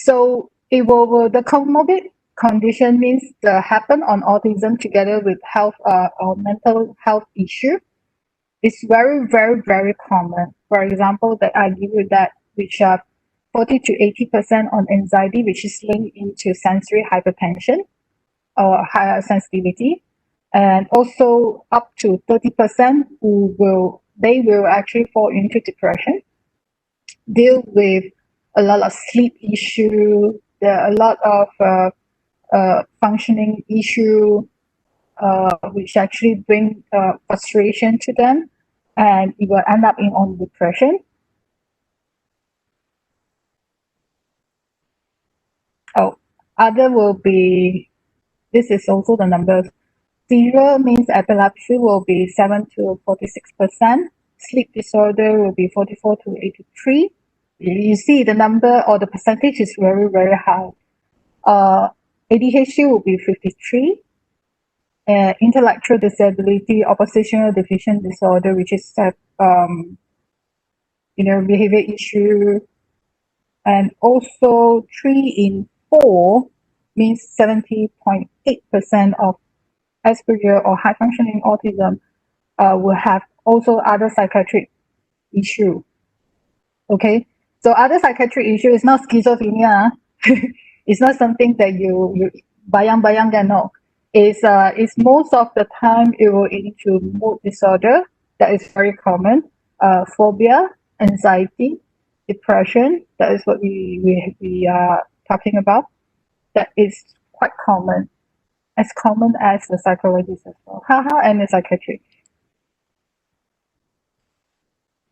So the comorbid condition means the happen on autism together with health or mental health issue. It's very, very, very common. For example, that I give you that which are 40 to 80% on anxiety, which is linked into sensory hypertension or higher sensitivity, and also up to 30% they will actually fall into depression, deal with a lot of sleep issue. There are a lot of functioning issue, which actually bring frustration to them, and it will end up in on depression. Oh, other will be, this is also the numbers. Seizure means epilepsy will be 7 to 46%. Sleep disorder will be 44 to 83. You see the number or the percentage is very, very high. ADHD will be 53. Intellectual disability, oppositional deficient disorder, which is behavior issue, and also 3 in 4 means 70.8% of Asperger or high functioning autism will have also other psychiatric issue. Okay, so other psychiatric issue is not schizophrenia. It's not something that you bayang no. It's most of the time it will into mood disorder that is very common, phobia, anxiety, depression. That is what we are talking about. That is quite common, as common as the psychologist as well. Haha, and the psychiatric.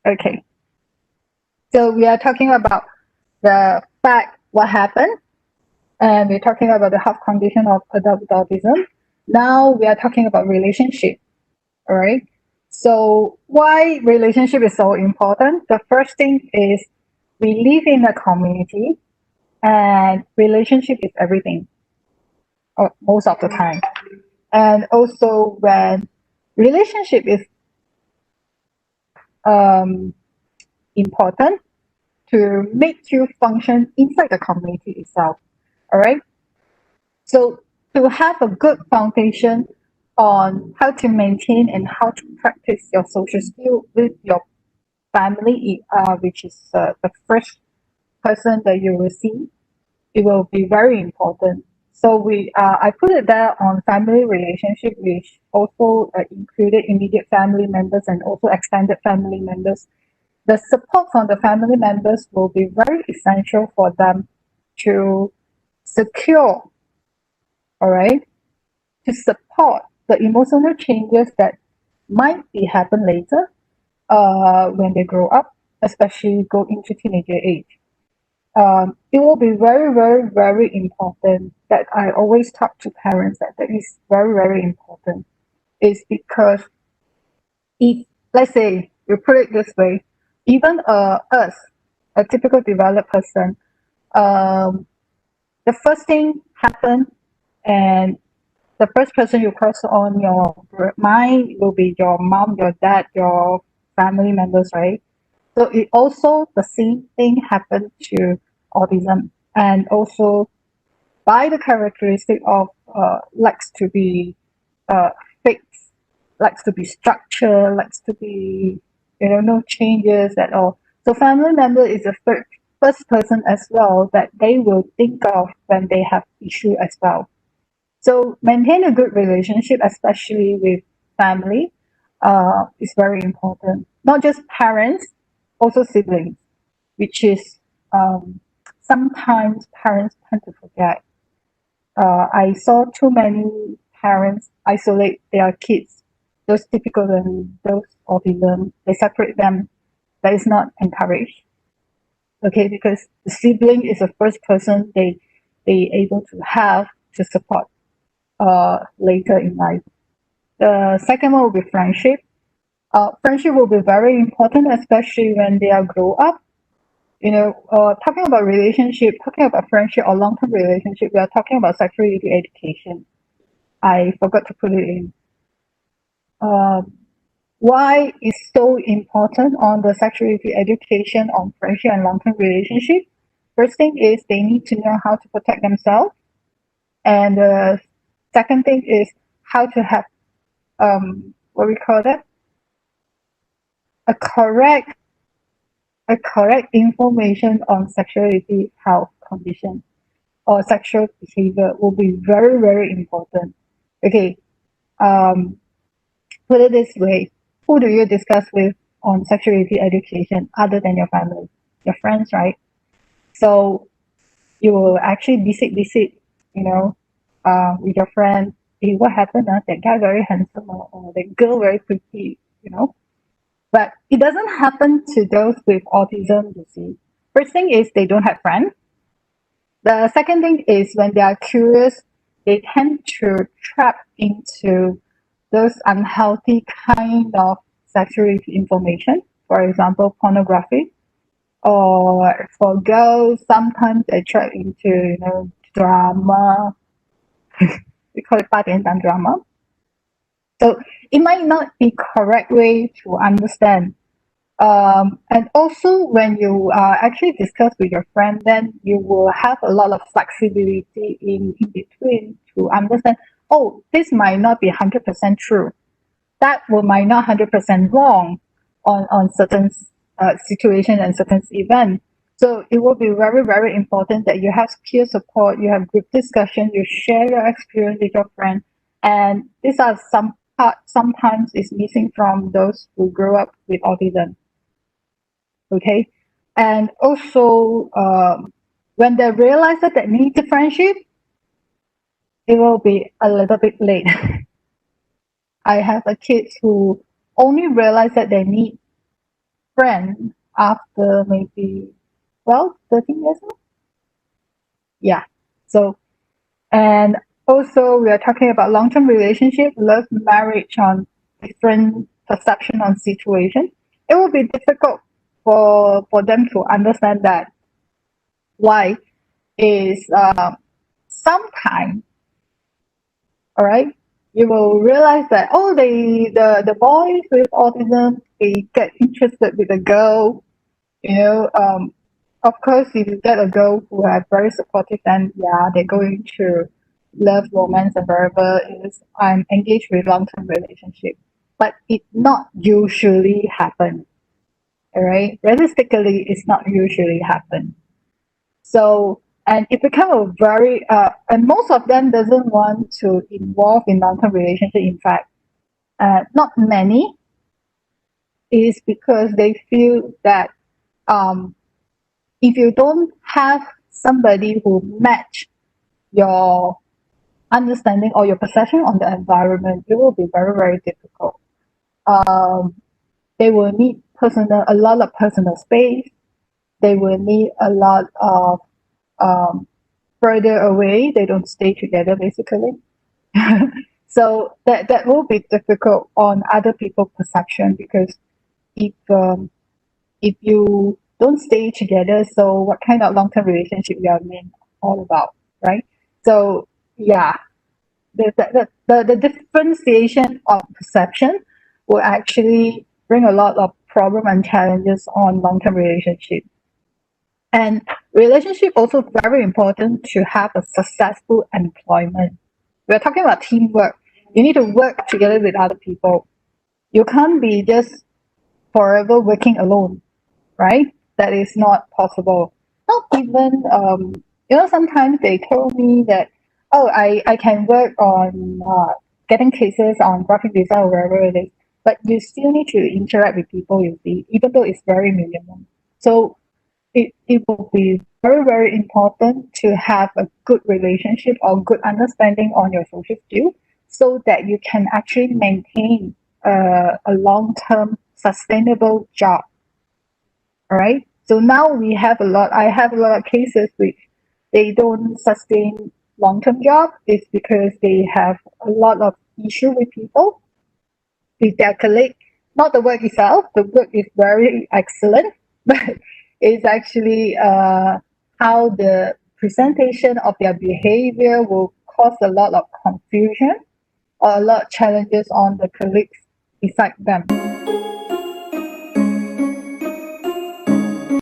Okay, so we are talking about the fact what happened, and we're talking about the health condition of adult with autism. Now we are talking about relationship. All right. So why relationship is so important? The first thing is we live in a community, and relationship is everything, or most of the time. And also when relationship is important to make you function inside the community itself. All right. So to have a good foundation on how to maintain and how to practice your social skill with your family, which is the first person that you will see, it will be very important. So I put it there on family relationship, which also included immediate family members and also extended family members. The support from the family members will be very essential for them to secure, all right, to support the emotional changes that might be happen later when they grow up, especially go into teenager age. It will be very, very, very important that I always talk to parents that is very, very important. Is because if, let's say, you put it this way, even us, a typical developed person, the first thing happen, and the first person you cross on your mind will be your mom, your dad, your family members, right? So it also the same thing happened to autism, and also by the characteristic of likes to be uh, fixed, likes to be structured, likes to be no changes at all. So family member is the first person as well that they will think of when they have issue as well. So maintain a good relationship, especially with family, is very important. Not just parents, also siblings, which is sometimes parents tend to forget. I saw too many parents isolate their kids, those typical and those autism, they separate them. That is not encouraged. Okay, because the sibling is the first person they able to have to support later in life. The second one will be friendship. Friendship will be very important, especially when they are grow up. Talking about relationship, talking about friendship or long-term relationship, we are talking about sexuality education. I forgot to put it in. Why is so important on the sexuality education on friendship and long-term relationship? first thing is they need to know how to protect themselves, and the second thing is how to have what we call that, a correct information on sexuality health condition or sexual behavior will be very, very important. Okay, um, put it this way, who do you discuss with on sexuality education other than your family? Your friends, right? So you will actually visit, with your friend. Hey, what happened? That guy very handsome, or that girl very pretty, But it doesn't happen to those with autism, you see. First thing is they don't have friends. The second thing is when they are curious, they tend to trap into those unhealthy kind of sexuality information. For example, pornography. Or for girls, sometimes they trap into, drama. We call it 八点档 drama. So it might not be correct way to understand. And also when you actually discuss with your friend, then you will have a lot of flexibility in between to understand, oh, this might not be 100% true. That will might not 100% wrong on certain situation and certain event. So it will be very, very important that you have peer support, you have group discussion, you share your experience with your friend. And these are some part sometimes is missing from those who grow up with autism. Okay. And also when they realize that they need the friendship, it will be a little bit late. I have a kid who only realized that they need friends after maybe 12, 13 years old. Yeah. So, and also we are talking about long-term relationship, love, marriage on different perception on situation. It will be difficult for them to understand that. Why is sometimes, all right, you will realize that, oh, the boys with autism, they get interested with a girl, of course, if you get a girl who are very supportive, then yeah, they're going to love, romance, and wherever is I'm engaged with long-term relationship. But it not usually happen. All right, realistically, it's not usually happen. So, and it become a very and most of them doesn't want to involve in long-term relationship. In fact, not many, is because they feel that um, if you don't have somebody who match your understanding or your perception on the environment, it will be very, very difficult. Um, they will need a lot of personal space. They will need a lot of um, further away. They don't stay together basically. So that will be difficult on other people's perception because if if you don't stay together, so what kind of long term relationship you are in all about, right? So yeah, the differentiation of perception will actually bring a lot of problem and challenges on long term relationship. And relationship also very important to have a successful employment. We're talking about teamwork. You need to work together with other people. You can't be just forever working alone, right? That is not possible. Not even, sometimes they told me that, oh, I can work on getting cases on graphic design or wherever it is, but you still need to interact with people, you see, even though it's very minimum. So it will be very, very important to have a good relationship or good understanding on your social skill so that you can actually maintain a long-term sustainable job. All right. So now I have a lot of cases which they don't sustain long-term job. It's because they have a lot of issue with people, with their colleague. Not the work itself. The work is very excellent, but it's actually how the presentation of their behavior will cause a lot of confusion or a lot of challenges on the colleagues beside them.